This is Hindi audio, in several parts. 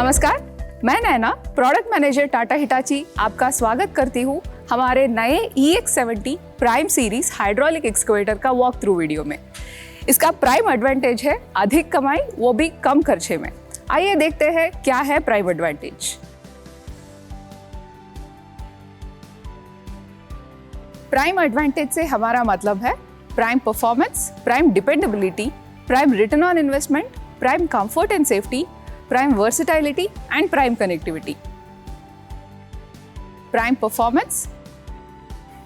नमस्कार, मैं नैना, प्रोडक्ट मैनेजर टाटा हिटाची आपका स्वागत करती हूँ हमारे नए EX70 prime series hydraulic excavator का वॉक थ्रू वीडियो में। इसका प्राइम एडवांटेज है अधिक कमाई, वो भी कम खर्चे में। आइए देखते हैं क्या है प्राइम एडवांटेज। प्राइम एडवांटेज से हमारा मतलब है prime performance, prime dependability, prime return on investment, prime comfort and safety, prime versatility and prime connectivity. Prime performance,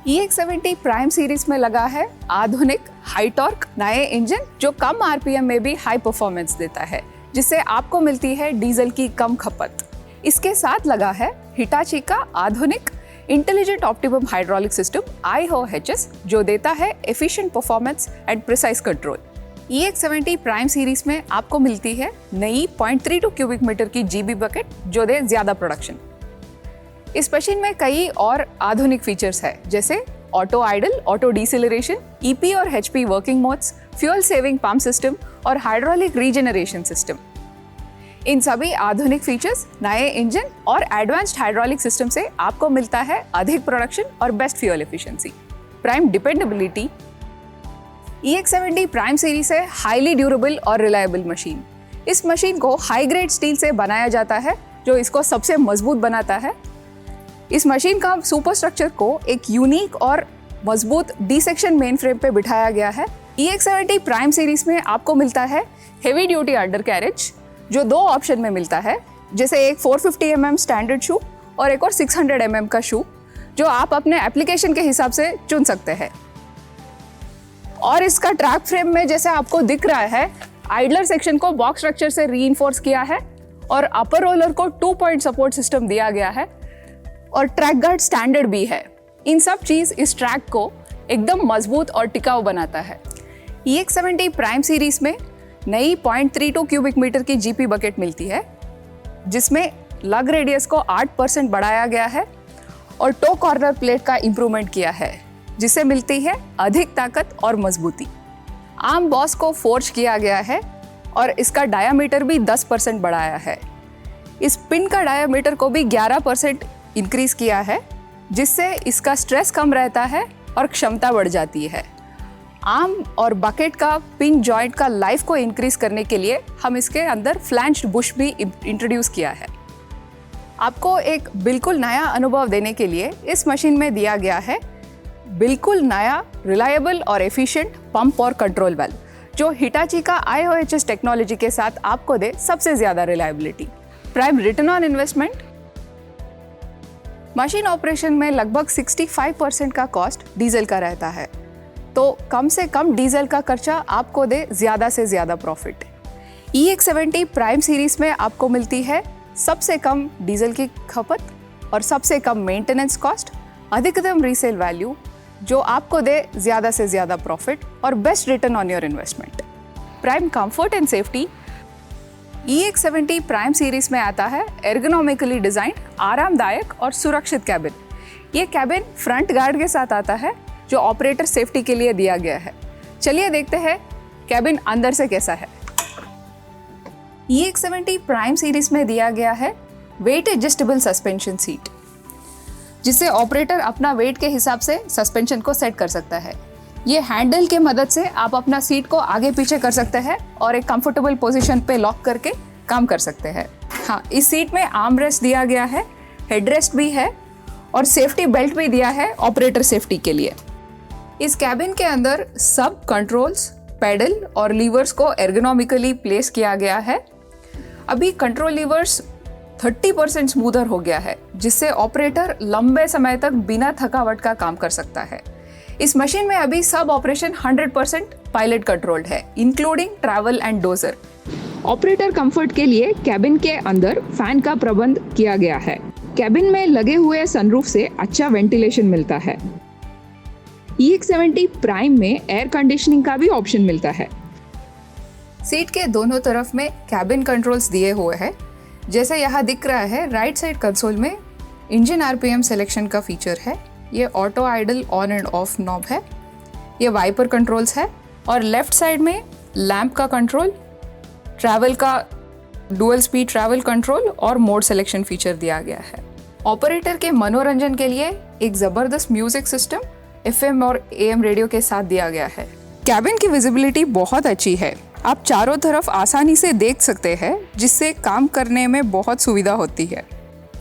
EX70 prime series में लगा है आधुनिक हाई टॉर्क नए इंजन जो कम आरपीएम में भी हाई परफॉर्मेंस देता है, जिससे आपको मिलती है डीजल की कम खपत। इसके साथ लगा है हिटाची का आधुनिक intelligent optimum hydraulic system IOHS जो देता है efficient performance and precise control. EX70 prime series में आपको मिलती है नई 0.32 क्यूबिक मीटर की जीबी बकेट जो दे ज्यादा प्रोडक्शन। इस मशीन में कई और आधुनिक फीचर्स है, जैसे auto idle, auto deceleration, EP और HP working modes, fuel saving pump system और हाइड्रोलिक रीजनरेशन सिस्टम। इन सभी आधुनिक फीचर्स, नए इंजन और एडवांस्ड हाइड्रोलिक सिस्टम से आपको मिलता है अधिक प्रोडक्शन और best fuel efficiency. Prime dependability, EX70 prime series है हाईली ड्यूरेबल और रिलायबल मशीन। इस मशीन को हाई ग्रेड स्टील से बनाया जाता है जो इसको सबसे मजबूत बनाता है। इस मशीन का सुपर स्ट्रक्चर को एक यूनिक और मजबूत डी सेक्शन मेन फ्रेम पे बिठाया गया है। EX70 प्राइम सीरीज में आपको मिलता है हेवी ड्यूटी अंडर कैरेज जो दो ऑप्शन में मिलता है, जैसे एक 450 mm स्टैंडर्ड शू और एक और 600 mm का शू जो आप अपने एप्लीकेशन के हिसाब से चुन सकते हैं। और इसका ट्रैक फ्रेम में जैसे आपको दिख रहा है, आइडलर सेक्शन को बॉक्स स्ट्रक्चर से रीइंफोर्स किया है और अपर रोलर को 2 पॉइंट सपोर्ट सिस्टम दिया गया है और ट्रैक गार्ड स्टैंडर्ड भी है। इन सब चीज इस ट्रैक को एकदम मजबूत और टिकाऊ बनाता है। EX70 प्राइम सीरीज में नई 0.32 क्यूबिक मीटर की जीपी बकेट मिलती है, जिसमें लग रेडियस को 8% बढ़ाया गया है और टो कॉर्नर प्लेट का इंप्रूवमेंट किया है, जिससे मिलती है अधिक ताकत और मजबूती। आर्म बॉस को फोर्ज किया गया है और इसका डायामीटर भी 10% बढ़ाया है। इस पिन का डायामीटर को भी 11% इंक्रीज किया है, जिससे इसका स्ट्रेस कम रहता है और क्षमता बढ़ जाती है। आर्म और बकेट का पिन जॉइंट का लाइफ को इंक्रीज करने के लिए हम इसके अंदर फ्लैंज्ड बुश भी इंट्रोड्यूस किया है। आपको एक बिल्कुल नया अनुभव देने के लिए इस मशीन में दिया गया है बिल्कुल नया रिलायबल और एफिशिएंट पंप और कंट्रोल वाल्व जो हिटाची का IOHS टेक्नोलॉजी के साथ आपको दे सबसे ज्यादा reliability. Prime return on investment, machine operation में लगभग 65% का कॉस्ट डीजल का रहता है, तो कम से कम डीजल का खर्चा आपको दे ज्यादा से ज्यादा प्रॉफिट। EX70 प्राइम सीरीज में आपको मिलती है सबसे कम डीजल की खपत और सबसे कम मेंटेनेंस कॉस्ट, अधिकतम रीसेल वैल्यू जो आपको दे ज्यादा से ज्यादा प्रॉफिट और best return on your investment. Prime comfort and safety, EX70 prime series में आता है एर्गोनॉमिकली डिजाइन, आरामदायक और सुरक्षित कैबिन। ये कैबिन फ्रंट गार्ड के साथ आता है जो ऑपरेटर सेफ्टी के लिए दिया गया है। चलिए देखते हैं कैबिन अंदर से कैसा है। EX70 प्राइम सीरीज में दिया गया है वेट एडजस्टेबल सस्पेंशन सीट, जिससे ऑपरेटर अपना वेट के हिसाब से सस्पेंशन को सेट कर सकता है। ये हैंडल के मदद से आप अपना सीट को आगे पीछे कर सकते हैं और एक कंफर्टेबल पोजीशन पे लॉक करके काम कर सकते हैं। हाँ, इस सीट में आर्म रेस्ट दिया गया है, हेडरेस्ट भी है और सेफ्टी बेल्ट भी दिया है ऑपरेटर सेफ्टी के लिए। इस कैबिन के अंदर सब कंट्रोल्स, पेडल और लीवर्स को एर्गोनॉमिकली प्लेस किया गया है। अभी कंट्रोल लीवर्स 30% स्मूदर हो गया है, जिससे ऑपरेटर लंबे समय तक बिना थकावट का काम कर सकता है। इस मशीन में अभी सब ऑपरेशन 100% पायलट कंट्रोल्ड है, including travel and dozer. Operator comfort के लिए कैबिन के अंदर फैन का प्रबंध किया गया है। कैबिन में लगे हुए सनरूफ से अच्छा वेंटिलेशन मिलता है। EX70 प्राइम में एयर कंडीशनिंग का भी ऑप्शन मिलता है। सीट के दोनों तरफ में कैबिन कंट्रोल्स दिए हुए हैं, जैसे यहाँ दिख रहा है। राइट साइड कंसोल में इंजन RPM सिलेक्शन का फीचर है, ये auto idle on and off knob है, ये वाइपर कंट्रोल्स है और लेफ्ट साइड में लैंप का कंट्रोल, ट्रैवल का डुअल स्पीड ट्रैवल कंट्रोल और मोड सिलेक्शन फीचर दिया गया है। ऑपरेटर के मनोरंजन के लिए एक ज़बरदस्त म्यूजिक सिस्टम FM और AM रेडियो के साथ दिया गया है। कैबिन की विजिबिलिटी बहुत अच्छी है, आप चारों तरफ आसानी से देख सकते हैं, जिससे काम करने में बहुत सुविधा होती है।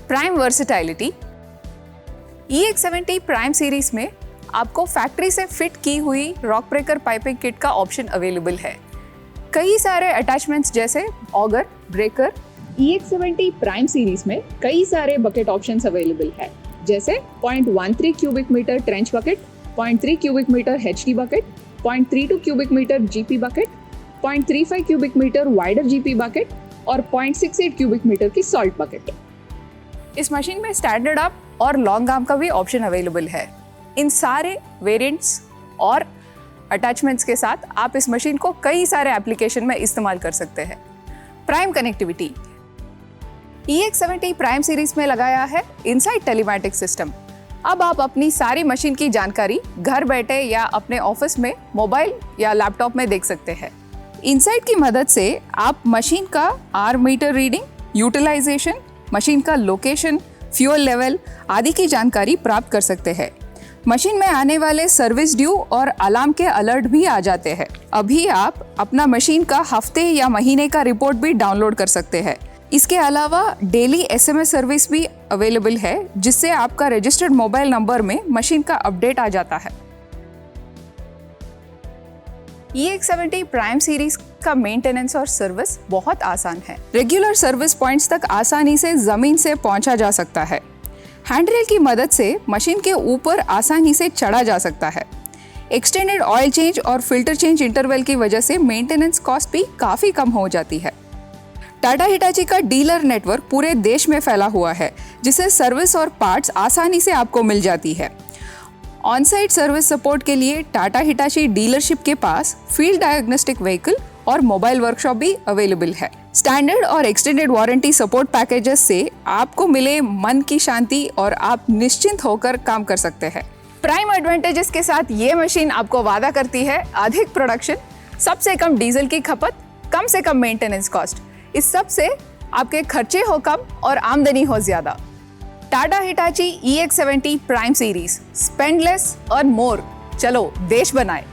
प्राइम वर्सेटाइलिटी। EX70 प्राइम सीरीज में आपको फैक्ट्री से फिट की हुई रॉक ब्रेकर पाइपिंग किट का ऑप्शन अवेलेबल है। कई सारे अटैचमेंट्स जैसे auger, breaker. EX70 prime series में कई सारे बकेट ऑप्शंस अवेलेबल है, जैसे 0.13 cubic metre trench bucket, 0.3 cubic metre HT bucket, 0.32 cubic metre GP bucket, 0.35 cubic metre wider GP bucket और 0.68 क्यूबिक मीटर की सॉल्ट बकेट। इस मशीन में स्टैंडर्ड अप और लॉन्ग आर्म का भी ऑप्शन अवेलेबल है। इन सारे वेरिएंट्स और अटैचमेंट्स के साथ आप इस मशीन को कई सारे एप्लीकेशन में इस्तेमाल कर सकते हैं। Prime connectivity. EX70 prime series में लगाया है इनसाइड टेलीमैटिक सिस्टम। अब आप अपनी सारी मशीन की जानकारी घर बैठे या अपने ऑफिस में मोबाइल या लैपटॉप में देख सकते हैं। इनसाइड की मदद से आप मशीन का आर मीटर रीडिंग, यूटिलाइजेशन, मशीन का लोकेशन, फ्यूल लेवल आदि की जानकारी प्राप्त कर सकते हैं। मशीन में आने वाले सर्विस ड्यू और अलार्म के अलर्ट भी आ जाते हैं। अभी आप अपना मशीन का हफ्ते या महीने का रिपोर्ट भी डाउनलोड कर सकते हैं। इसके अलावा डेली SMS सर्विस भी अवेलेबल है, जिससे आपका रजिस्टर्ड मोबाइल नंबर में मशीन का अपडेट आ जाता है। EX70 प्राइम सीरीज का मेंटेनेंस और सर्विस बहुत आसान है। रेगुलर सर्विस पॉइंट्स तक आसानी से जमीन से पहुंचा जा सकता है। हैंडरेल की मदद से मशीन के ऊपर आसानी से चढ़ा जा सकता है। एक्सटेंडेड ऑयल चेंज और फिल्टर चेंज इंटरवल की वजह से मेंटेनेंस कॉस्ट भी काफ़ी कम हो जाती है। टाटा हिटाची का डीलर नेटवर्क पूरे देश में फैला हुआ है, जिससे सर्विस और पार्ट्स आसानी से आपको मिल जाती है। ऑन साइट सर्विस सपोर्ट के लिए टाटा हिटाची डीलरशिप के पास फील्ड डायग्नोस्टिक व्हीकल और मोबाइल वर्कशॉप भी अवेलेबल है। स्टैंडर्ड और एक्सटेंडेड वारंटी सपोर्ट पैकेजेस से आपको मिले मन की शांति और आप निश्चिंत होकर काम कर सकते हैं। प्राइम एडवांटेजेस के साथ ये मशीन आपको वादा करती है अधिक प्रोडक्शन, सबसे कम डीजल की खपत, कम से कम मेंटेनेंस कॉस्ट। इस सब से आपके खर्चे हो कम और आमदनी हो ज्यादा। Tata Hitachi EX70 prime series, spend less earn more. चलो देश बनाए।